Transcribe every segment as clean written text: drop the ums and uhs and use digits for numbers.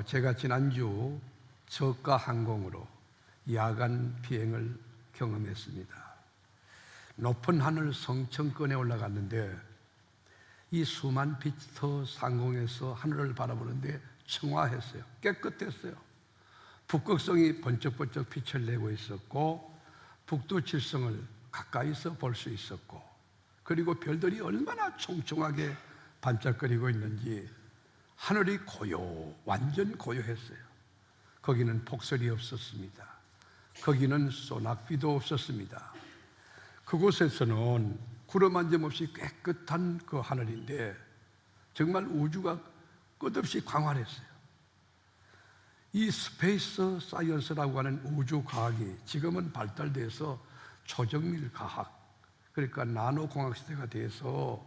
제가 지난주 저가 항공으로 야간 비행을 경험했습니다. 높은 하늘 성층권에 올라갔는데 이 수만 피터 상공에서 하늘을 바라보는데 청화했어요. 깨끗했어요. 북극성이 번쩍번쩍 빛을 내고 있었고 북두칠성을 가까이서 볼 수 있었고, 그리고 별들이 얼마나 총총하게 반짝거리고 있는지 하늘이 완전 고요했어요. 거기는 폭설이 없었습니다. 거기는 소낙비도 없었습니다. 그곳에서는 구름 한 점 없이 깨끗한 그 하늘인데 정말 우주가 끝없이 광활했어요. 이 스페이스 사이언스라고 하는 우주 과학이 지금은 발달돼서 초정밀 과학, 그러니까 나노공학 시대가 돼서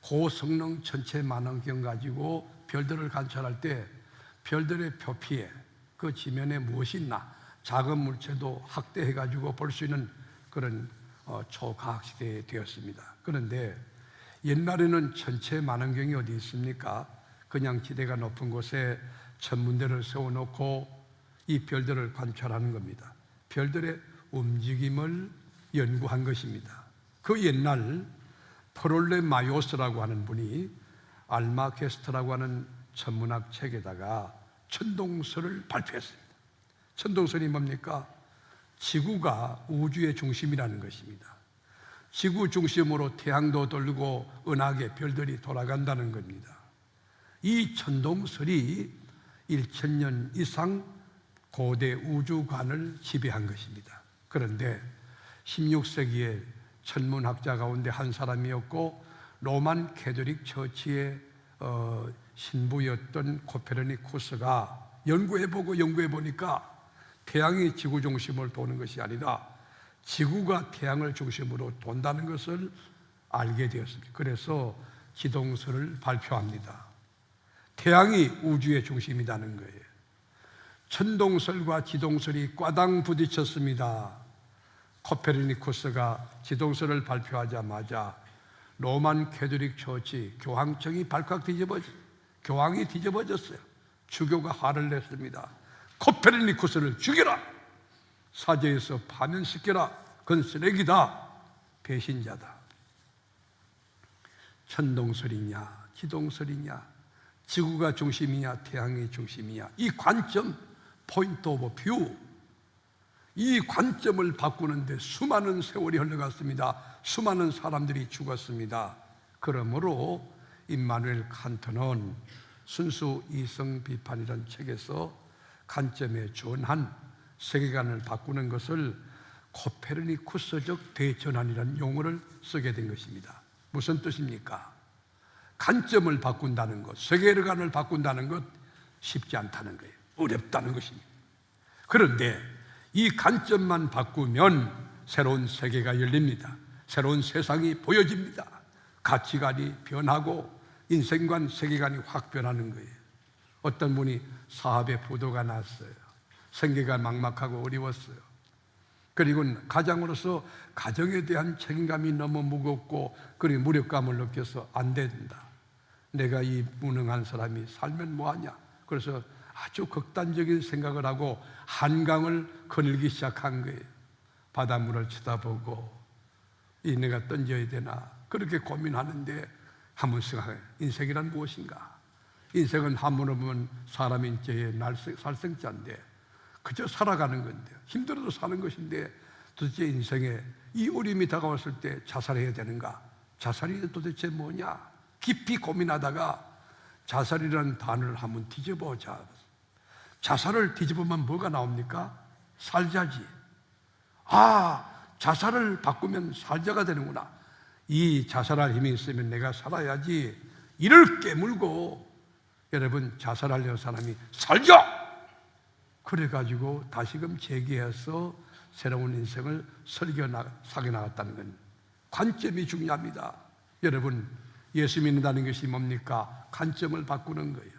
고성능 전체 만원경 가지고 별들을 관찰할 때 별들의 표피에 그 지면에 무엇이 있나 작은 물체도 확대해 가지고 볼 수 있는 그런 초과학 시대에 되었습니다. 그런데 옛날에는 전체 만원경이 어디 있습니까? 그냥 지대가 높은 곳에 천문대를 세워놓고 이 별들을 관찰하는 겁니다. 별들의 움직임을 연구한 것입니다. 그 옛날 프롤레마이오스라고 하는 분이 알마게스트라고 하는 천문학 책에다가 천동설을 발표했습니다. 천동설이 뭡니까? 지구가 우주의 중심이라는 것입니다. 지구 중심으로 태양도 돌고 은하계 별들이 돌아간다는 겁니다. 이 천동설이 1000년 이상 고대 우주관을 지배한 것입니다. 그런데 16세기에 천문학자 가운데 한 사람이었고 로만 캐톨릭 처치의 신부였던 코페르니쿠스가 연구해보니까 태양이 지구 중심을 도는 것이 아니라 지구가 태양을 중심으로 돈다는 것을 알게 되었습니다. 그래서 지동설을 발표합니다. 태양이 우주의 중심이라는 거예요. 천동설과 지동설이 꽈당 부딪혔습니다. 코페르니쿠스가 지동설을 발표하자마자 로만 캐톨릭 처치 교황청이 교황이 뒤집어졌어요. 주교가 화를 냈습니다. 코페르니쿠스를 죽여라! 사제에서 파면시켜라! 그건 쓰레기다! 배신자다! 천동설이냐 지동설이냐, 지구가 중심이냐 태양이 중심이냐, 이 관점, 포인트 오브 뷰, 이 관점을 바꾸는데 수많은 세월이 흘러갔습니다. 수많은 사람들이 죽었습니다. 그러므로 임마누엘 칸트는 순수 이성 비판이라는 책에서 관점에 준한 세계관을 바꾸는 것을 코페르니쿠스적 대전환이라는 용어를 쓰게 된 것입니다. 무슨 뜻입니까? 관점을 바꾼다는 것, 세계관을 바꾼다는 것 쉽지 않다는 거예요. 어렵다는 것입니다. 그런데 이 관점만 바꾸면 새로운 세계가 열립니다. 새로운 세상이 보여집니다. 가치관이 변하고 인생관, 세계관이 확 변하는 거예요. 어떤 분이 사업에 부도가 났어요. 생계가 막막하고 어려웠어요. 그리고 가장으로서 가정에 대한 책임감이 너무 무겁고 그리고 무력감을 느껴서 안 된다. 내가 이 무능한 사람이 살면 뭐하냐. 그래서 아주 극단적인 생각을 하고 한강을 거닐기 시작한 거예요. 바닷물을 쳐다보고 내가 던져야 되나 그렇게 고민하는데 한번 생각해요. 인생이란 무엇인가? 인생은 한문으로 보면 사람인 죄의 살생자인데 그저 살아가는 건데 힘들어도 사는 것인데 도대체 인생에 이 어려움이 다가왔을 때 자살해야 되는가? 자살이 도대체 뭐냐? 깊이 고민하다가 자살이라는 단어를 한번 뒤집어보자. 자살을 뒤집으면 뭐가 나옵니까? 살자지. 자살을 바꾸면 살자가 되는구나. 이 자살할 힘이 있으면 내가 살아야지. 이를 깨물고 여러분 자살하려는 사람이 살자! 그래가지고 다시금 재기해서 새로운 인생을 사겨 나갔다는 건 관점이 중요합니다. 여러분 예수 믿는다는 것이 뭡니까? 관점을 바꾸는 거예요.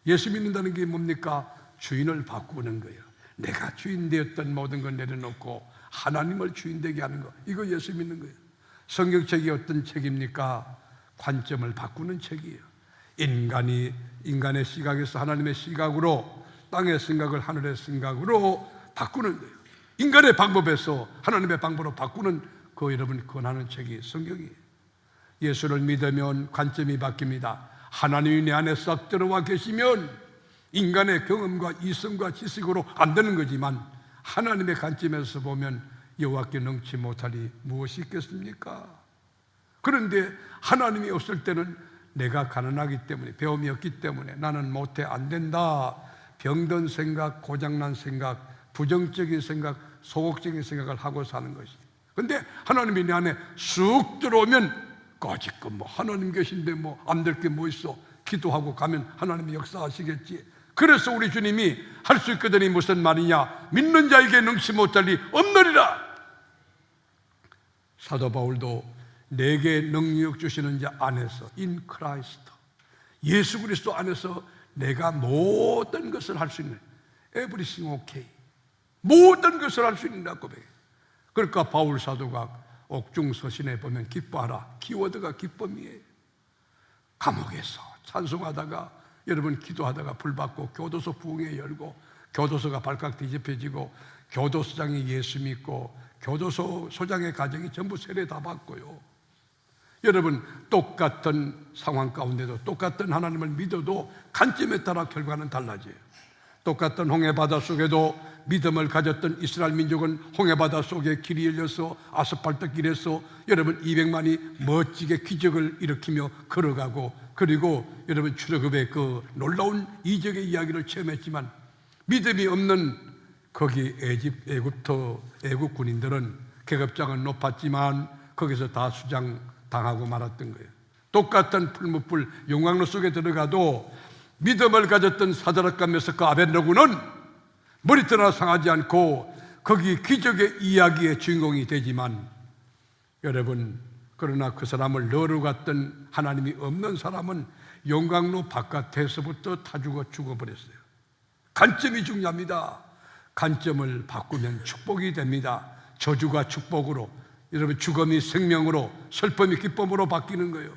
예수 믿는다는 게 뭡니까? 주인을 바꾸는 거예요. 내가 주인 되었던 모든 걸 내려놓고 하나님을 주인 되게 하는 거, 이거 예수 믿는 거예요. 성경책이 어떤 책입니까? 관점을 바꾸는 책이에요. 인간의 시각에서 하나님의 시각으로, 땅의 생각을 하늘의 생각으로 바꾸는 거예요. 인간의 방법에서 하나님의 방법으로 바꾸는 그 여러분 권하는 책이 성경이에요. 예수를 믿으면 관점이 바뀝니다. 하나님이 내 안에 싹 들어와 계시면 인간의 경험과 이성과 지식으로 안 되는 거지만 하나님의 관점에서 보면 여호와께 능치 못하리 무엇이 있겠습니까? 그런데 하나님이 없을 때는 내가 가난하기 때문에, 배움이 없기 때문에 나는 못해, 안 된다, 병든 생각, 고장난 생각, 부정적인 생각, 소극적인 생각을 하고 사는 것이. 근데 하나님이 내 안에 쑥 들어오면 까짓것 뭐 하나님 계신데 뭐 안 될 게 뭐 있어, 기도하고 가면 하나님이 역사하시겠지. 그래서 우리 주님이 할 수 있거든이 무슨 말이냐, 믿는 자에게 능치 못할 리 없느니라. 사도 바울도 내게 능력 주시는 자 안에서, in Christ, 예수 그리스도 안에서 내가 모든 것을 할 수 있는, everything okay, 모든 것을 할 수 있는 고백해. 그러니까 바울 사도가 옥중서신에 보면 기뻐하라, 키워드가 기쁨이에요. 감옥에서 찬송하다가 여러분 기도하다가 불받고 교도소 부흥회 열고 교도소가 발칵 뒤집혀지고 교도소장이 예수 믿고 교도소 소장의 가정이 전부 세례 다 받고요. 여러분 똑같은 상황 가운데도 똑같은 하나님을 믿어도 관점에 따라 결과는 달라져요. 똑같은 홍해바다 속에도 믿음을 가졌던 이스라엘 민족은 홍해바다 속에 길이 열려서 아스팔트 길에서 여러분 200만이 멋지게 기적을 일으키며 걸어가고, 그리고 여러분 출애굽의 그 놀라운 이적의 이야기를 체험했지만 믿음이 없는 거기 애국 군인들은 계급장은 높았지만 거기서 다 수장당하고 말았던 거예요. 똑같은 풀무불 용광로 속에 들어가도 믿음을 가졌던 사드락과 메삭과 아벳느고는 머리털 하나 상하지 않고 거기 기적의 이야기의 주인공이 되지만, 여러분 그러나 그 사람을 넣으러 갔던 하나님이 없는 사람은 용광로 바깥에서부터 타 죽어버렸어요. 관점이 중요합니다. 관점을 바꾸면 축복이 됩니다. 저주가 축복으로, 여러분 죽음이 생명으로, 슬픔이 기쁨으로 바뀌는 거예요.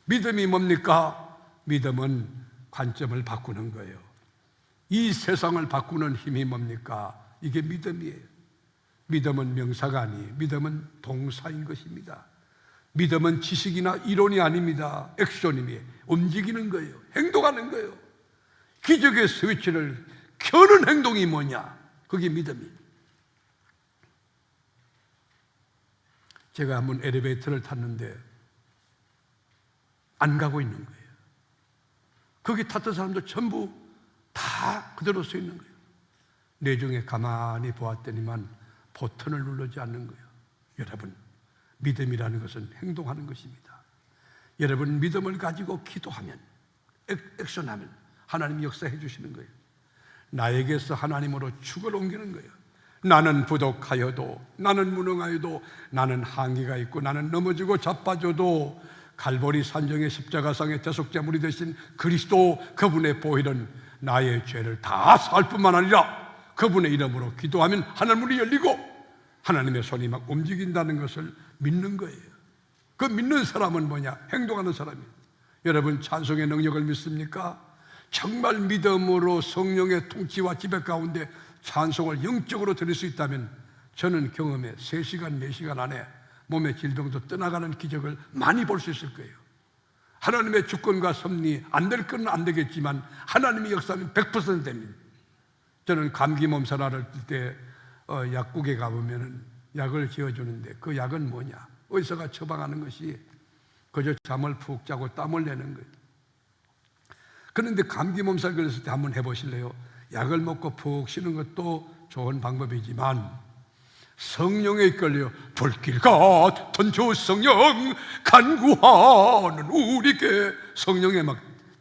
믿음이 뭡니까? 믿음은 관점을 바꾸는 거예요. 이 세상을 바꾸는 힘이 뭡니까? 이게 믿음이에요. 믿음은 명사가 아니에요. 믿음은 동사인 것입니다. 믿음은 지식이나 이론이 아닙니다. 액션이에요. 움직이는 거예요. 행동하는 거예요. 기적의 스위치를 켜는 행동이 뭐냐? 그게 믿음이에요. 제가 한번 엘리베이터를 탔는데 안 가고 있는 거예요. 거기 탔던 사람들 전부 다 그대로 서 있는 거예요. 내중에 가만히 보았더니만 버튼을 누르지 않는 거예요. 여러분, 믿음이라는 것은 행동하는 것입니다. 여러분 믿음을 가지고 기도하면, 액션하면 하나님이 역사해 주시는 거예요. 나에게서 하나님으로 축을 옮기는 거예요. 나는 부족하여도, 나는 무능하여도, 나는 한계가 있고, 나는 넘어지고 자빠져도 갈보리 산정의 십자가상의 대속제물이 되신 그리스도, 그분의 보혈은 나의 죄를 다 사할 뿐만 아니라 그분의 이름으로 기도하면 하늘문이 열리고 하나님의 손이 막 움직인다는 것을 믿는 거예요. 그 믿는 사람은 뭐냐? 행동하는 사람이에요. 여러분 찬송의 능력을 믿습니까? 정말 믿음으로 성령의 통치와 지배 가운데 찬송을 영적으로 드릴 수 있다면 저는 경험에 3시간, 4시간 안에 몸의 질병도 떠나가는 기적을 많이 볼 수 있을 거예요. 하나님의 주권과 섭리, 안 될 건 안 되겠지만 하나님의 역사는 100% 됩니다. 저는 감기 몸살을 앓을 때 약국에 가보면 약을 지어주는데 그 약은 뭐냐? 의사가 처방하는 것이 그저 잠을 푹 자고 땀을 내는 거예요. 그런데 감기 몸살 걸렸을 때 한번 해보실래요? 약을 먹고 푹 쉬는 것도 좋은 방법이지만 성령에 이끌려 불길 같은 주 성령 간구하는 우리께, 성령의 막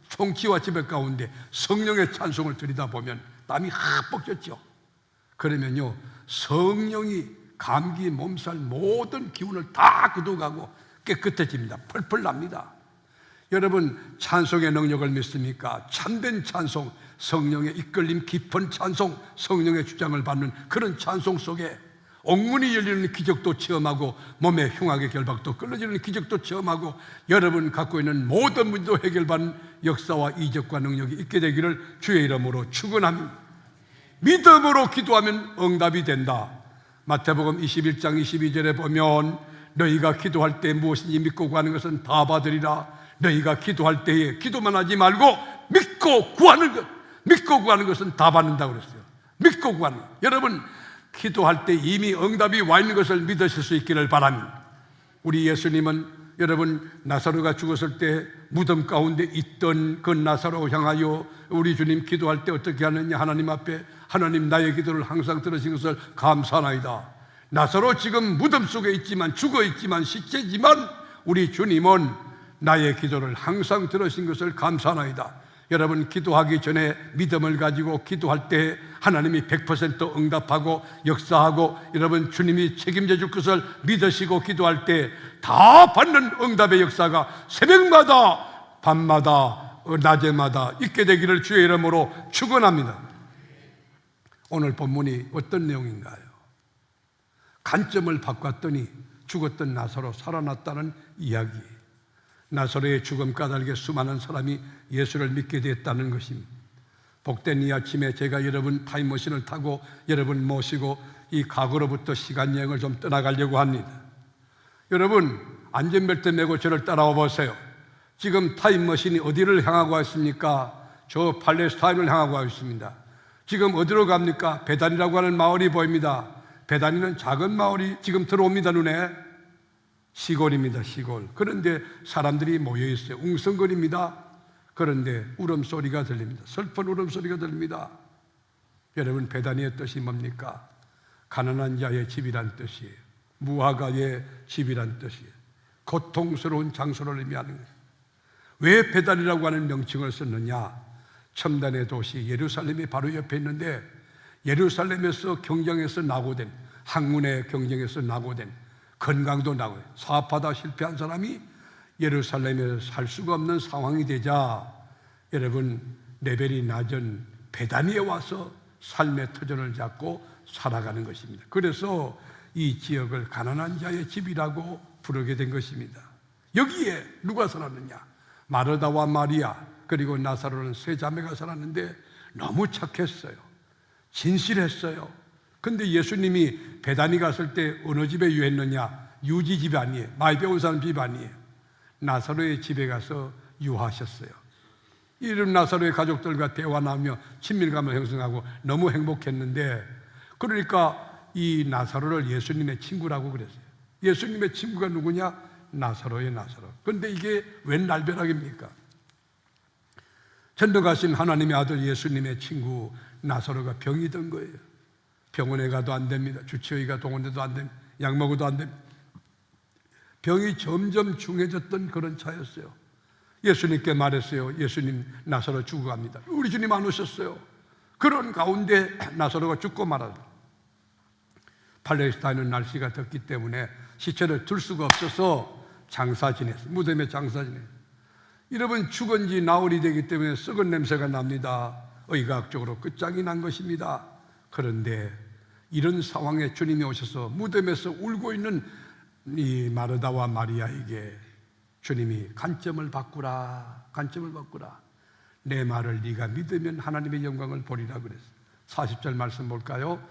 통치와 지배 가운데 성령의 찬송을 드리다 보면 땀이 확 뻑졌죠. 그러면요 성령이 감기, 몸살 모든 기운을 다 걷어가고 깨끗해집니다. 펄펄 납니다. 여러분 찬송의 능력을 믿습니까? 참된 찬송, 성령의 이끌림 깊은 찬송, 성령의 주장을 받는 그런 찬송 속에 옥문이 열리는 기적도 체험하고 몸의 흉악의 결박도 끊어지는 기적도 체험하고 여러분 갖고 있는 모든 문제도 해결받는 역사와 이적과 능력이 있게 되기를 주의 이름으로 축원합니다. 믿음으로 기도하면 응답이 된다. 마태복음 21장 22절에 보면 너희가 기도할 때 무엇인지 믿고 구하는 것은 다 받으리라. 너희가 기도할 때에 기도만 하지 말고 믿고 구하는 것은 다 받는다고 그랬어요. 믿고 구하는 것. 여러분 기도할 때 이미 응답이 와 있는 것을 믿으실 수 있기를 바랍니다. 우리 예수님은 여러분 나사로가 죽었을 때 무덤 가운데 있던 그 나사로 향하여 우리 주님 기도할 때 어떻게 하느냐, 하나님 앞에 하나님 나의 기도를 항상 들으신 것을 감사하나이다. 나사로 지금 무덤 속에 있지만 죽어 있지만 시체지만 우리 주님은 나의 기도를 항상 들으신 것을 감사하나이다. 여러분 기도하기 전에 믿음을 가지고 기도할 때 하나님이 100% 응답하고 역사하고 여러분 주님이 책임져 줄 것을 믿으시고 기도할 때 다 받는 응답의 역사가 새벽마다 밤마다 낮에마다 있게 되기를 주의 이름으로 축원합니다. 오늘 본문이 어떤 내용인가요? 관점을 바꿨더니 죽었던 나사로 살아났다는 이야기. 나사로의 죽음 까닭에 수많은 사람이 예수를 믿게 됐다는 것입니다. 복된 이 아침에 제가 여러분 타임머신을 타고 여러분 모시고 이 과거로부터 시간 여행을 좀 떠나가려고 합니다. 여러분 안전벨트 메고 저를 따라와 보세요. 지금 타임머신이 어디를 향하고 있습니까? 저 팔레스타인을 향하고 있습니다. 지금 어디로 갑니까? 베단이라고 하는 마을이 보입니다. 베단이는 작은 마을이 지금 들어옵니다. 눈에 시골입니다. 시골. 그런데 사람들이 모여 있어요. 웅성거립니다. 그런데 울음소리가 들립니다. 슬픈 울음소리가 들립니다. 여러분 베다니의 뜻이 뭡니까? 가난한 자의 집이란 뜻이에요. 무화과의 집이란 뜻이에요. 고통스러운 장소를 의미하는 거예요. 왜 베다니라고 하는 명칭을 썼느냐? 첨단의 도시 예루살렘이 바로 옆에 있는데 예루살렘에서 경쟁에서 낙오된 학문의 경쟁에서 낙오된 건강도 낙오된 사업하다 실패한 사람이 예루살렘에서 살 수가 없는 상황이 되자 여러분 레벨이 낮은 베다니에 와서 삶의 터전을 잡고 살아가는 것입니다. 그래서 이 지역을 가난한 자의 집이라고 부르게 된 것입니다. 여기에 누가 살았느냐? 마르다와 마리아 그리고 나사로는 세 자매가 살았는데 너무 착했어요. 진실했어요. 근데 예수님이 베다니 갔을 때 어느 집에 유했느냐? 유지 집 아니에요. 많이 배운 사람 집 아니에요. 나사로의 집에 가서 유하셨어요. 이런 나사로의 가족들과 대화 나누며 친밀감을 형성하고 너무 행복했는데 그러니까 이 나사로를 예수님의 친구라고 그랬어요. 예수님의 친구가 누구냐? 나사로의 나사로. 그런데 이게 웬 날벼락입니까? 전도가신 하나님의 아들 예수님의 친구 나사로가 병이 든 거예요. 병원에 가도 안 됩니다. 주치의가 동원돼도 안 됩니다. 약 먹어도 안 됩니다. 병이 점점 중해졌던 그런 차였어요. 예수님께 말했어요. 예수님 나사로 죽어갑니다. 우리 주님 안 오셨어요. 그런 가운데 나사로가 죽고 말았어요. 팔레스타인은 날씨가 덥기 때문에 시체를 둘 수가 없어서 장사 지냈어요. 무덤에 장사 지냈어요. 여러분 죽은 지 나흘이 되기 때문에 썩은 냄새가 납니다. 의학적으로 끝장이 난 것입니다. 그런데 이런 상황에 주님이 오셔서 무덤에서 울고 있는 이 마르다와 마리아에게 주님이 관점을 바꾸라. 내 말을 네가 믿으면 하나님의 영광을 보리라 그랬어요. 40절 말씀 볼까요?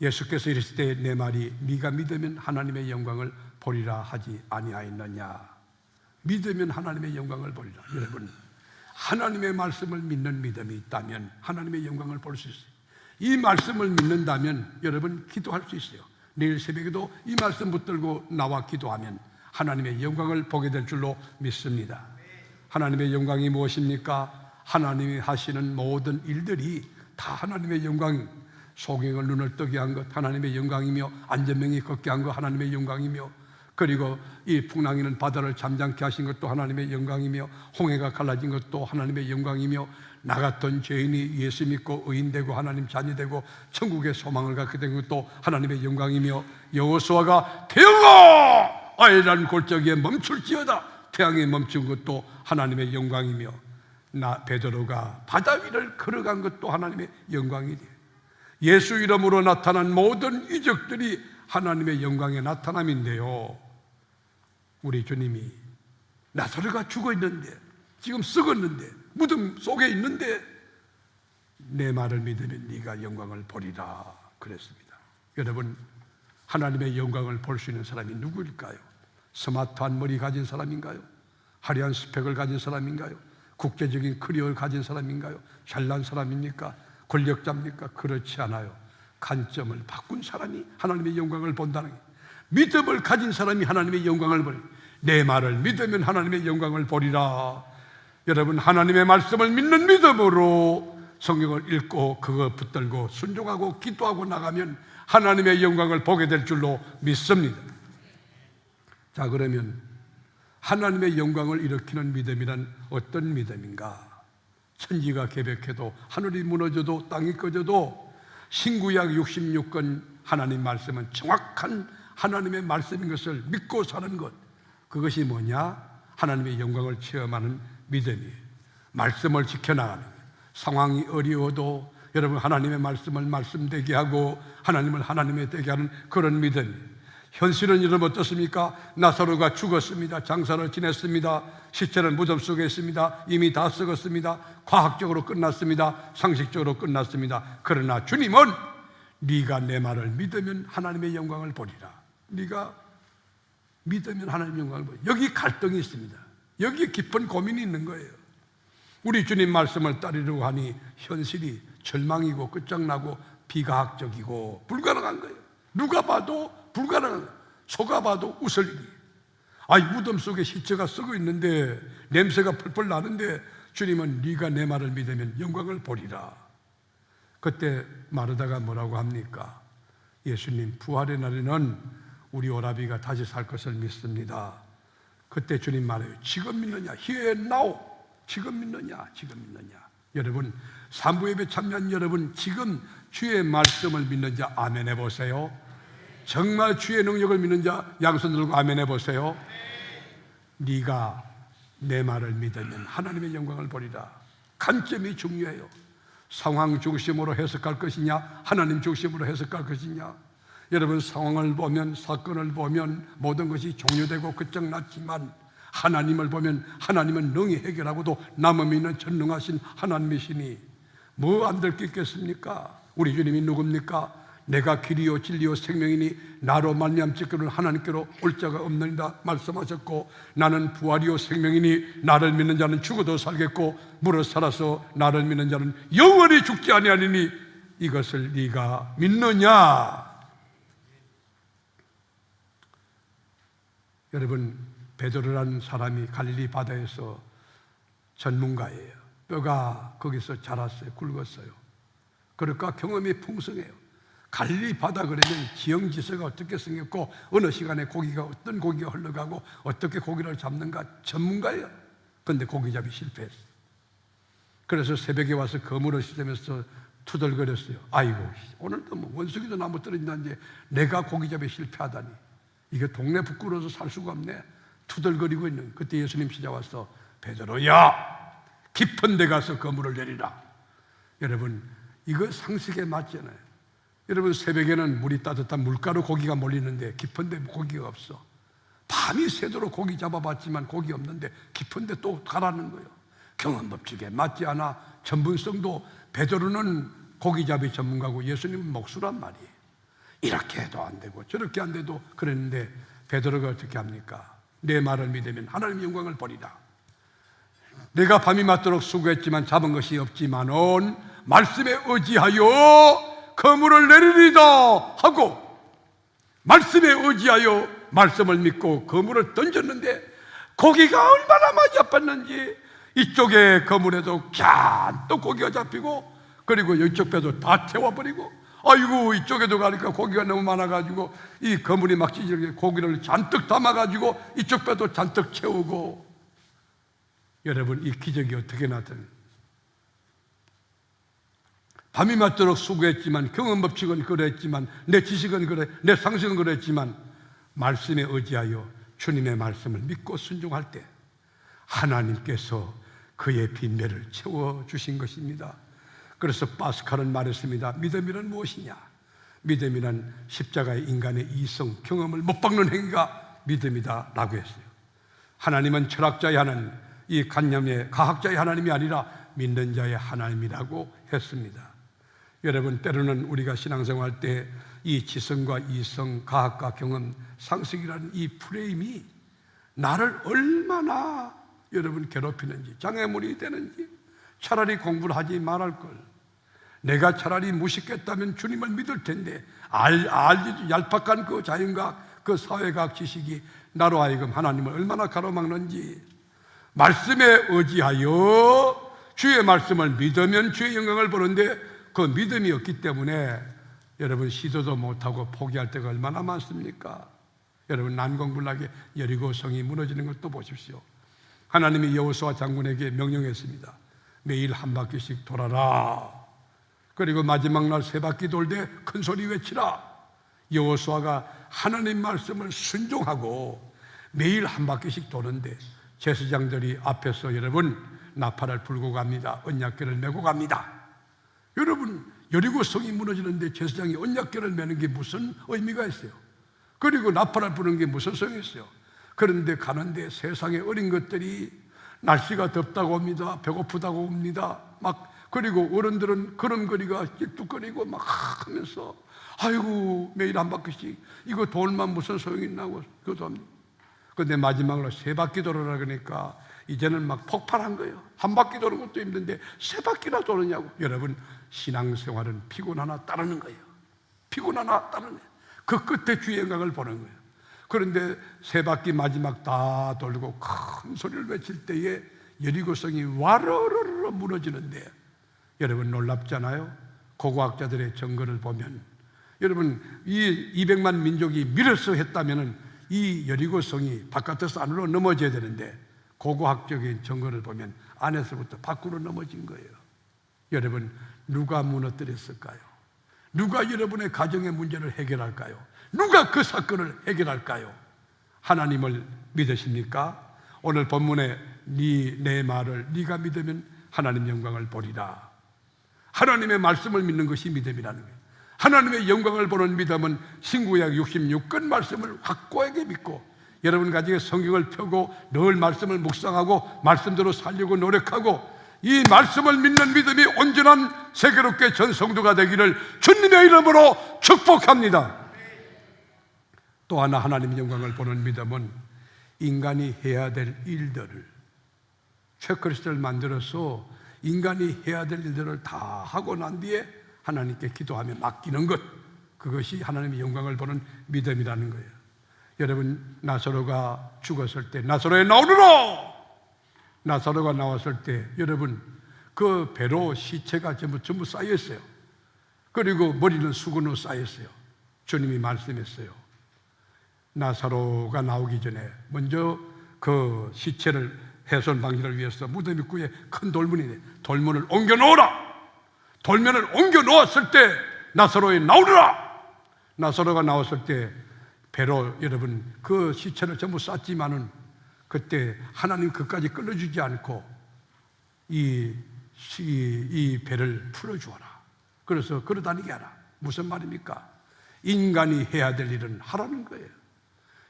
예수께서 이르실 때 내 말이 네가 믿으면 하나님의 영광을 보리라 하지 아니하였느냐. 믿으면 하나님의 영광을 보리라. 여러분 하나님의 말씀을 믿는 믿음이 있다면 하나님의 영광을 볼 수 있어요. 이 말씀을 믿는다면 여러분 기도할 수 있어요. 내일 새벽에도 이 말씀 붙들고 나와 기도하면 하나님의 영광을 보게 될 줄로 믿습니다. 하나님의 영광이 무엇입니까? 하나님이 하시는 모든 일들이 다 하나님의 영광입니다. 소경을 눈을 뜨게 한 것 하나님의 영광이며 안전명이 걷게 한 것 하나님의 영광이며 그리고 이 풍랑이는 바다를 잠잠케 하신 것도 하나님의 영광이며 홍해가 갈라진 것도 하나님의 영광이며 나 같은 죄인이 예수 믿고 의인되고 하나님 자녀 되고 천국의 소망을 갖게 된 것도 하나님의 영광이며 여호수아가 태영아 아이라는 골짜기에 멈출지어다 태양이 멈춘 것도 하나님의 영광이며 나 베드로가 바다 위를 걸어간 것도 하나님의 영광이니 예수 이름으로 나타난 모든 이적들이 하나님의 영광의 나타남인데요, 우리 주님이 나사로가 죽어 있는데, 지금 썩었는데, 무덤 속에 있는데 내 말을 믿으면 네가 영광을 보리라 그랬습니다. 여러분, 하나님의 영광을 볼 수 있는 사람이 누구일까요? 스마트한 머리 가진 사람인가요? 화려한 스펙을 가진 사람인가요? 국제적인 커리어를 가진 사람인가요? 잘난 사람입니까? 권력자입니까? 그렇지 않아요. 관점을 바꾼 사람이 하나님의 영광을 본다는 거예요. 믿음을 가진 사람이 하나님의 영광을 보리. 내 말을 믿으면 하나님의 영광을 보리라. 여러분, 하나님의 말씀을 믿는 믿음으로 성경을 읽고 그거 붙들고 순종하고 기도하고 나가면 하나님의 영광을 보게 될 줄로 믿습니다. 자, 그러면 하나님의 영광을 일으키는 믿음이란 어떤 믿음인가? 천지가 개벽해도 하늘이 무너져도 땅이 꺼져도 신구약 66권 하나님 말씀은 정확한 하나님의 말씀인 것을 믿고 사는 것, 그것이 뭐냐? 하나님의 영광을 체험하는 믿음이에요. 말씀을 지켜나가는 거예요. 상황이 어려워도 여러분 하나님의 말씀을 말씀되게 하고 하나님을 하나님의 되게 하는 그런 믿음. 현실은 여러분 어떻습니까? 나사로가 죽었습니다. 장사를 지냈습니다. 시체는 무덤 속에 있습니다. 이미 다 썩었습니다. 과학적으로 끝났습니다. 상식적으로 끝났습니다. 그러나 주님은 네가 내 말을 믿으면 하나님의 영광을 보리라. 네가 믿으면 하나님의 영광을 보리라. 여기 갈등이 있습니다. 여기 깊은 고민이 있는 거예요. 우리 주님 말씀을 따르려고 하니 현실이 절망이고 끝장나고 비과학적이고 불가능한 거예요. 누가 봐도 불가능한 거예요. 속아 봐도 웃을 일이. 아이, 무덤 속에 시체가 썩어 있는데 냄새가 펄펄 나는데 주님은 네가 내 말을 믿으면 영광을 보리라. 그때 마르다가 뭐라고 합니까? 예수님, 부활의 날에는 우리 오라비가 다시 살 것을 믿습니다. 그때 주님 말해요. 지금 믿느냐? Here and now. 지금 믿느냐? 지금 믿느냐? 여러분, 산부예배 참여한 여러분, 지금 주의 말씀을 믿는 자 아멘 해보세요. 정말 주의 능력을 믿는 자 양손 들고 아멘 해보세요. 네가 내 말을 믿으면 하나님의 영광을 보리라. 관점이 중요해요. 상황 중심으로 해석할 것이냐, 하나님 중심으로 해석할 것이냐. 여러분, 상황을 보면, 사건을 보면 모든 것이 종료되고 끝장났지만 하나님을 보면 하나님은 능히 해결하고도 남음이 있는 전능하신 하나님이시니 뭐 안 될 게 있겠습니까? 우리 주님이 누굽니까? 내가 길이요 진리요 생명이니 나로 말미암지기로는 하나님께로 올 자가 없느니라 말씀하셨고, 나는 부활이요 생명이니 나를 믿는 자는 죽어도 살겠고 무릇 살아서 나를 믿는 자는 영원히 죽지 아니하리니 이것을 네가 믿느냐? 여러분, 베드로라는 사람이 갈릴리 바다에서 전문가예요. 뼈가 거기서 자랐어요. 굵었어요. 그러니까 경험이 풍성해요. 갈릴리 바다 그러면 지형지세가 어떻게 생겼고 어느 시간에 고기가 어떤 고기가 흘러가고 어떻게 고기를 잡는가 전문가예요. 그런데 고기잡이 실패했어요. 그래서 새벽에 와서 거물을 씻으면서 투덜거렸어요. 아이고, 오늘도 뭐 원숭이도 나무 떨어진다는데 내가 고기잡이 실패하다니 이게 동네 부끄러워서 살 수가 없네. 투덜거리고 있는 그때 예수님 찾아와서 베드로야, 깊은 데 가서 거물을 내리라. 여러분, 이거 상식에 맞잖아요. 여러분, 새벽에는 물이 따뜻한 물가로 고기가 몰리는데 깊은 데 고기가 없어. 밤이 새도록 고기 잡아봤지만 고기 없는데 깊은 데 또 가라는 거예요. 경험법칙에 맞지 않아. 전문성도 베드로는 고기잡이 전문가고 예수님은 목수란 말이에요. 이렇게 해도 안 되고 저렇게 안 돼도 그랬는데 베드로가 어떻게 합니까? 내 말을 믿으면 하나님의 영광을 보리라. 내가 밤이 맞도록 수고했지만 잡은 것이 없지만은 말씀에 의지하여 그물을 내리리다 하고, 말씀에 의지하여 말씀을 믿고 그물을 던졌는데 고기가 얼마나 많이 잡혔는지 이쪽에 그물에도 잔뜩 고기가 잡히고 그리고 이쪽 배도 다 태워버리고, 아이고 이쪽에도 가니까 고기가 너무 많아가지고 이 그물이 막 찢어지게 고기를 잔뜩 담아가지고 이쪽 배도 잔뜩 채우고. 여러분, 이 기적이 어떻게 나타나요? 밤이 맞도록 수고했지만 경험법칙은 그랬지만 내 지식은 그래, 내 상식은 그랬지만 말씀에 의지하여 주님의 말씀을 믿고 순종할 때 하나님께서 그의 빈매를 채워주신 것입니다. 그래서 파스칼은 말했습니다. 믿음이란 무엇이냐? 믿음이란 십자가의 인간의 이성, 경험을 못 박는 행위가 믿음이다 라고 했어요. 하나님은 철학자의 하나님, 이 관념의 과학자의 하나님이 아니라 믿는 자의 하나님이라고 했습니다. 여러분, 때로는 우리가 신앙생활 때 이 지성과 이성, 과학과 경험, 상식이라는 이 프레임이 나를 얼마나 여러분 괴롭히는지, 장애물이 되는지, 차라리 공부를 하지 말할 걸. 내가 차라리 무식했다면 주님을 믿을 텐데 알지 얄팍한 그 자연과학, 그 사회과학 지식이 나로 하여금 하나님을 얼마나 가로막는지. 말씀에 의지하여 주의 말씀을 믿으면 주의 영광을 보는데 그 믿음이 없기 때문에 여러분 시도도 못하고 포기할 때가 얼마나 많습니까? 여러분, 난공불락의 여리고성이 무너지는 것도 보십시오. 하나님이 여호수아 장군에게 명령했습니다. 매일 한 바퀴씩 돌아라. 그리고 마지막 날 세 바퀴 돌 때 큰 소리 외치라. 여호수아가 하나님 말씀을 순종하고 매일 한 바퀴씩 도는데 제사장들이 앞에서 여러분 나팔을 불고 갑니다. 언약궤를 메고 갑니다. 여러분, 여리고성이 무너지는데 제사장이 언약궤를 메는 게 무슨 의미가 있어요? 그리고 나팔을 부는 게 무슨 소용이 있어요? 그런데 가는데 세상에 어린 것들이 날씨가 덥다고 옵니다. 배고프다고 옵니다. 그리고 어른들은 걸음걸이가 찔뚝거리고 막 하면서 아이고 매일 한 바퀴씩 이거 돌만 무슨 소용이 있나고 그것도 합니다. 그런데 마지막으로 세 바퀴 돌아라 그러니까 이제는 막 폭발한 거예요. 한 바퀴 도는 것도 힘든데 세 바퀴나 도느냐고. 여러분, 신앙생활은 피곤하나 따르는 거예요. 피곤하나 따르는 거예요. 그 끝에 주의 영광을 보는 거예요. 그런데 세 바퀴 마지막 다 돌고 큰 소리를 외칠 때에 여리고성이 와르르르 무너지는데 여러분 놀랍잖아요. 고고학자들의 증거를 보면 여러분 이 200만 민족이 밀어서 했다면 이 여리고성이 바깥에서 안으로 넘어져야 되는데 고고학적인 증거를 보면 안에서부터 밖으로 넘어진 거예요. 여러분, 누가 무너뜨렸을까요? 누가 여러분의 가정의 문제를 해결할까요? 누가 그 사건을 해결할까요? 하나님을 믿으십니까? 오늘 본문에 내 말을 네가 믿으면 하나님 영광을 보리라. 하나님의 말씀을 믿는 것이 믿음이라는 거예요. 하나님의 영광을 보는 믿음은 신구약 66권 말씀을 확고하게 믿고 여러분 가정에 성경을 펴고 늘 말씀을 묵상하고 말씀대로 살려고 노력하고 이 말씀을 믿는 믿음이 온전한 세계롭게 전 성도가 되기를 주님의 이름으로 축복합니다. 또 하나 하나님의 영광을 보는 믿음은 인간이 해야 될 일들을 체크리스트를 만들어서 인간이 해야 될 일들을 다 하고 난 뒤에 하나님께 기도하며 맡기는 것, 그것이 하나님의 영광을 보는 믿음이라는 거예요. 여러분, 나사로가 죽었을 때 나사로에 나오너라! 나사로가 나왔을 때 여러분 그 배로 시체가 전부 쌓여있어요. 그리고 머리는 수건으로 쌓였어요. 주님이 말씀했어요. 나사로가 나오기 전에 먼저 그 시체를 훼손 방지를 위해서 무덤 입구에 큰 돌문을 옮겨 놓으라. 돌문을 옮겨 놓았을 때 나사로에 나오라. 나사로가 나왔을 때 배로 여러분 그 시체를 전부 쌌지만은 그때 하나님 그까지 끌어주지 않고 이 배를 풀어주어라. 그래서 걸어다니게 하라. 무슨 말입니까? 인간이 해야 될 일은 하라는 거예요.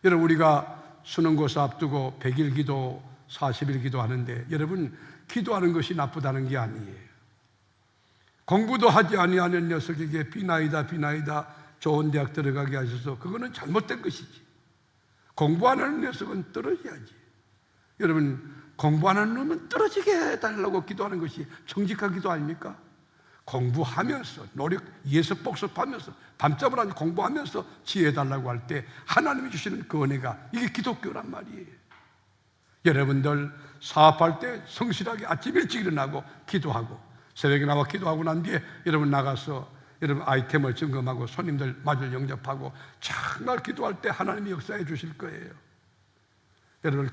여러분, 우리가 수능고사 앞두고 100일 기도, 40일 기도 하는데 여러분 기도하는 것이 나쁘다는 게 아니에요. 공부도 하지 아니하는 녀석에게 비나이다 좋은 대학 들어가게 하셔서 그거는 잘못된 것이지. 공부하는 녀석은 떨어져야지. 여러분, 공부하는 놈은 떨어지게 해달라고 기도하는 것이 정직한 기도 아닙니까? 공부하면서 예습 복습하면서 밤잠을 안 공부하면서 지혜해달라고 할 때 하나님이 주시는 그 은혜가 이게 기독교란 말이에요. 여러분들 사업할 때 성실하게 아침 일찍 일어나고 기도하고 새벽에 나와 기도하고 난 뒤에 여러분 나가서 여러분 아이템을 점검하고 손님들 마주를 영접하고 정말 기도할 때 하나님이 역사해 주실 거예요. 여러분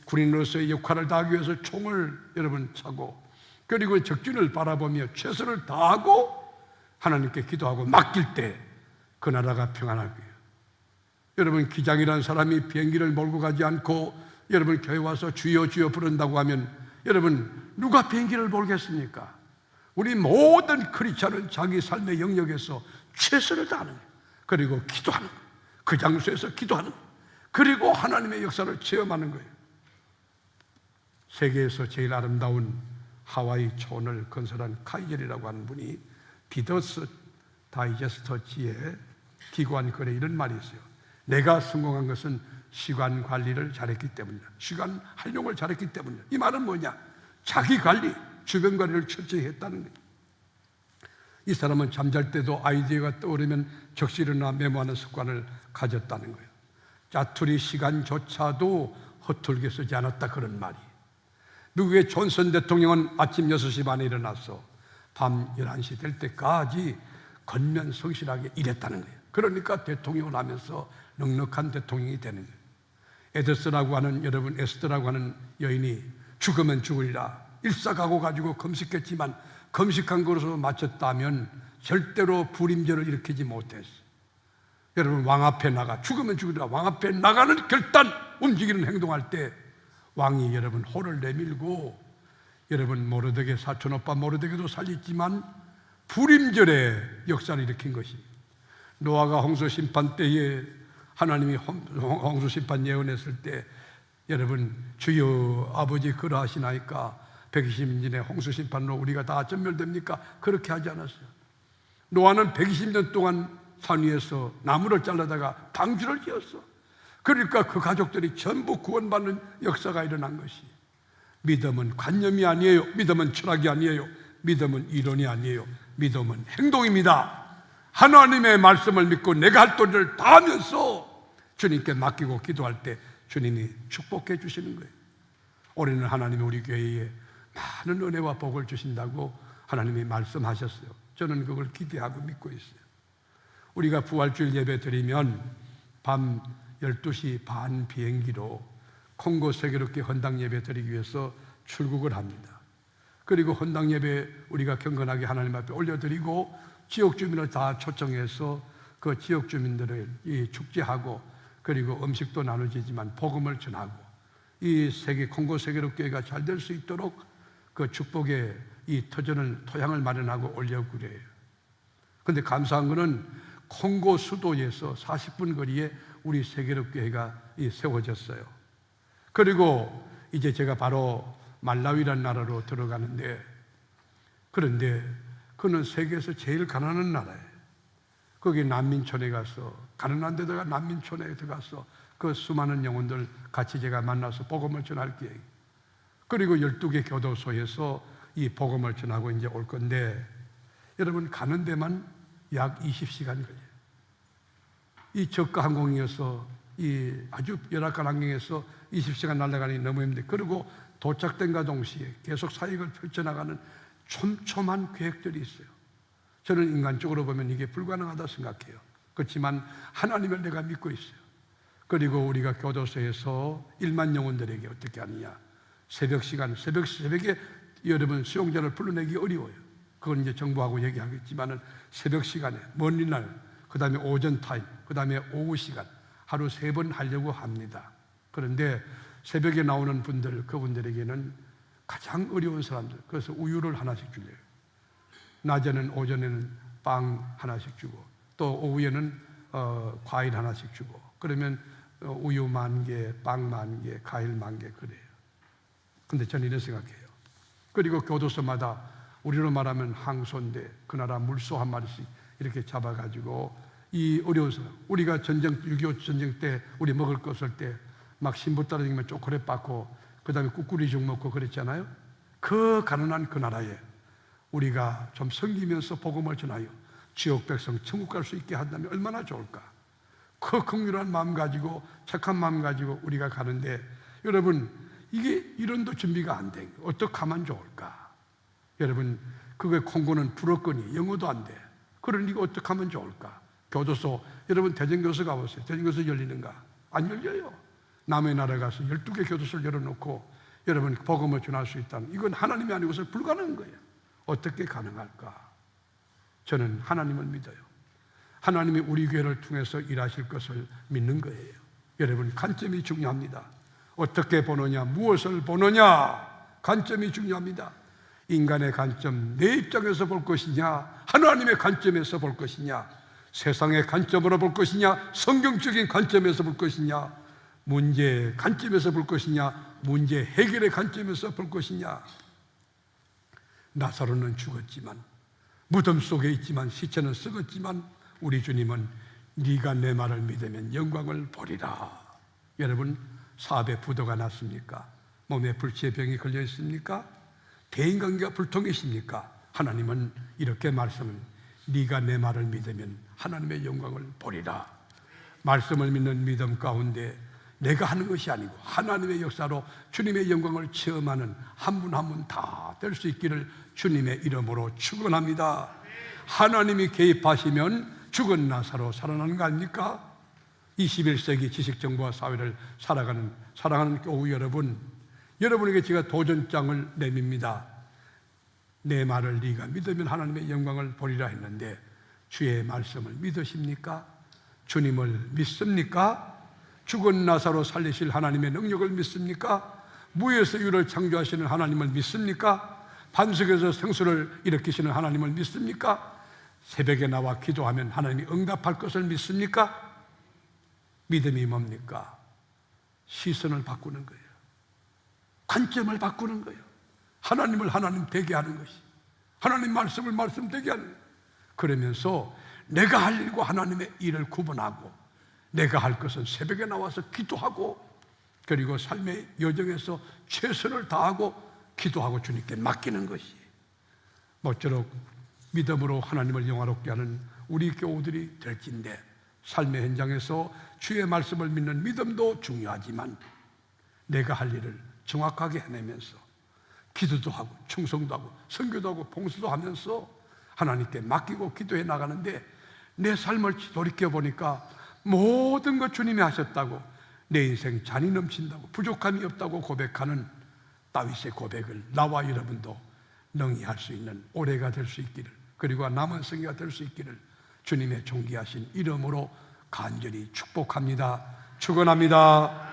군인으로서의 역할을 다하기 위해서 총을 여러분 차고 그리고 적진을 바라보며 최선을 다하고 하나님께 기도하고 맡길 때 그 나라가 평안할 거예요. 여러분 기장이라는 사람이 비행기를 몰고 가지 않고 여러분 교회 와서 주여 주여 부른다고 하면 여러분 누가 비행기를 몰겠습니까? 우리 모든 크리스찬은 자기 삶의 영역에서 최선을 다하는 거예요. 그리고 기도하는 거예요. 그 장소에서 기도하는 거예요. 그리고 하나님의 역사를 체험하는 거예요. 세계에서 제일 아름다운 하와이 초원을 건설한 카이젤이라고 하는 분이 비더스 다이제스터지에 기고한 글에 이런 말이 있어요. 내가 성공한 것은 시간 관리를 잘했기 때문이다. 시간 활용을 잘했기 때문이다. 이 말은 뭐냐? 자기 관리, 주변 관리를 철저히 했다는 거예요. 이 사람은 잠잘 때도 아이디어가 떠오르면 적시로나 메모하는 습관을 가졌다는 거예요. 짜투리 시간조차도 허툴게 쓰지 않았다, 그런 말이. 미국의 존슨 대통령은 아침 6시 반에 일어나서 밤 11시 될 때까지 건면성실하게 일했다는 거예요. 그러니까 대통령을 하면서 넉넉한 대통령이 되는 거예요. 에스더라고 하는 여인이 죽으면 죽으리라 일사각오 가지고 금식했지만 금식한 것으로 마쳤다면 절대로 불임절을 일으키지 못했어. 여러분, 왕 앞에 나가 죽으면 죽으리라 왕 앞에 나가는 결단, 움직이는 행동할 때 왕이 여러분 호를 내밀고, 여러분 모르드게 사촌오빠 모르드게도 살렸지만 불임절의 역사를 일으킨 것입니다. 노아가 홍수 심판 때에 하나님이 홍수 심판 예언했을 때 여러분 주여 아버지 그러하시나이까 120년의 홍수 심판으로 우리가 다 전멸됩니까? 그렇게 하지 않았어요. 노아는 120년 동안 산 위에서 나무를 잘라다가 방주를 지었어. 그러니까 그 가족들이 전부 구원받는 역사가 일어난 것이. 믿음은 관념이 아니에요. 믿음은 철학이 아니에요. 믿음은 이론이 아니에요. 믿음은 행동입니다. 하나님의 말씀을 믿고 내가 할 도리를 다 하면서 주님께 맡기고 기도할 때 주님이 축복해 주시는 거예요. 올해는 하나님이 우리 교회에 많은 은혜와 복을 주신다고 하나님이 말씀하셨어요. 저는 그걸 기대하고 믿고 있어요. 우리가 부활주일 예배 드리면 밤 12시 반 비행기로 콩고 세계롭게 헌당 예배 드리기 위해서 출국을 합니다. 그리고 헌당 예배 우리가 경건하게 하나님 앞에 올려드리고 지역 주민을 다 초청해서 그 지역 주민들을 축제하고 그리고 음식도 나눠지지만 복음을 전하고 이 세계 콩고 세계롭교회가 잘 될 수 있도록 그 축복의 이 토양을 마련하고 올려고 그래요. 그런데 감사한 것은 콩고 수도에서 40분 거리에 우리 세계롭교회가 세워졌어요. 그리고 이제 제가 바로 말라위라는 나라로 들어가는데, 그런데 그는 세계에서 제일 가난한 나라예요. 거기 난민촌에 가서, 가난한 데다가 난민촌에 들어가서 그 수많은 영혼들 같이 제가 만나서 복음을 전할 계획. 그리고 12개 교도소에서 이 복음을 전하고 이제 올 건데, 여러분 가는 데만 약 20시간 걸려요. 이 저가 항공이어서 이 아주 열악한 환경에서 20시간 날아가니 너무 힘들어요. 그리고 도착된과 동시에 계속 사역을 펼쳐나가는 촘촘한 계획들이 있어요. 저는 인간적으로 보면 이게 불가능하다 생각해요. 그렇지만 하나님을 내가 믿고 있어요. 그리고 우리가 교도소에서 1만 영혼들에게 어떻게 하느냐, 새벽에 여러분 수용자를 불러내기 어려워요. 그건 이제 정부하고 얘기하겠지만은 새벽 시간에 먼 날, 그 다음에 오전 타임, 그 다음에 오후 시간 하루 3번 하려고 합니다. 그런데 새벽에 나오는 분들, 그분들에게는 가장 어려운 사람들, 그래서 우유를 하나씩 줄래요. 낮에는, 오전에는 빵 하나씩 주고 또 오후에는 과일 하나씩 주고, 그러면 우유 10,000개, 빵 10,000개, 과일 10,000개 그래요. 근데 저는 이런 생각해요. 그리고 교도소마다 우리로 말하면 항소인데 그 나라 물소 한 마리씩 이렇게 잡아가지고 이 어려운 사람, 우리가 6.25 전쟁 때 우리 먹을 거 없을 때 막 신부 떨어지면 초콜릿 받고 그 다음에 꾸꾸리죽 먹고 그랬잖아요. 그 가난한 그 나라에 우리가 좀 섬기면서 복음을 전하여 지옥 백성 천국 갈 수 있게 한다면 얼마나 좋을까. 그 긍휼한 마음 가지고 착한 마음 가지고 우리가 가는데, 여러분 이게 이런도 준비가 안 돼. 어떻게 하면 좋을까? 여러분 그게 콩고는 불어거니 영어도 안 돼. 그러니 이거 어떻게 하면 좋을까? 교도소, 여러분 대전교수 가보세요. 대전교수 열리는가? 안 열려요. 남의 나라 가서 12개 교도소를 열어놓고 여러분 복음을 전할 수 있다는, 이건 하나님이 아니고서 불가능한 거예요. 어떻게 가능할까? 저는 하나님을 믿어요. 하나님이 우리 교회를 통해서 일하실 것을 믿는 거예요. 여러분 관점이 중요합니다. 어떻게 보느냐, 무엇을 보느냐, 관점이 중요합니다. 인간의 관점, 내 입장에서 볼 것이냐, 하나님의 관점에서 볼 것이냐, 세상의 관점으로 볼 것이냐, 성경적인 관점에서 볼 것이냐, 문제의 관점에서 볼 것이냐, 문제 해결의 관점에서 볼 것이냐. 나사로는 죽었지만, 무덤 속에 있지만, 시체는 썩었지만, 우리 주님은 네가 내 말을 믿으면 영광을 보리라. 여러분, 사업에 부도가 났습니까? 몸에 불치의 병이 걸려 있습니까? 대인관계가 불통이십니까? 하나님은 이렇게 말씀을, 네가 내 말을 믿으면 하나님의 영광을 보리라. 말씀을 믿는 믿음 가운데 내가 하는 것이 아니고 하나님의 역사로 주님의 영광을 체험하는 한 분 한 분 다 될 수 있기를 주님의 이름으로 축원합니다. 하나님이 개입하시면 죽은 나사로 살아나는 거 아닙니까? 21세기 지식정보화 사회를 살아가는 사랑하는 교우 여러분, 여러분에게 제가 도전장을 내밉니다. 내 말을 네가 믿으면 하나님의 영광을 보리라 했는데 주의 말씀을 믿으십니까? 주님을 믿습니까? 죽은 나사로 살리실 하나님의 능력을 믿습니까? 무에서 유를 창조하시는 하나님을 믿습니까? 반석에서 생수를 일으키시는 하나님을 믿습니까? 새벽에 나와 기도하면 하나님이 응답할 것을 믿습니까? 믿음이 뭡니까? 시선을 바꾸는 거예요. 관점을 바꾸는 거예요. 하나님을 하나님 되게 하는 것이, 하나님 말씀을 말씀 되게 하는 거예요. 그러면서 내가 할 일과 하나님의 일을 구분하고, 내가 할 것은 새벽에 나와서 기도하고, 그리고 삶의 여정에서 최선을 다하고 기도하고 주님께 맡기는 것이, 모쪼록 믿음으로 하나님을 영화롭게 하는 우리 교우들이 될진데, 삶의 현장에서 주의 말씀을 믿는 믿음도 중요하지만 내가 할 일을 정확하게 해내면서 기도도 하고 충성도 하고 선교도 하고 봉사도 하면서 하나님께 맡기고 기도해 나가는데, 내 삶을 돌이켜보니까 모든 것 주님이 하셨다고, 내 인생 잔이 넘친다고, 부족함이 없다고 고백하는 다윗의 고백을 나와 여러분도 능히 할 수 있는 올해가 될 수 있기를, 그리고 남은 생애가 될 수 있기를 주님의 존귀하신 이름으로 간절히 축복합니다. 축원합니다.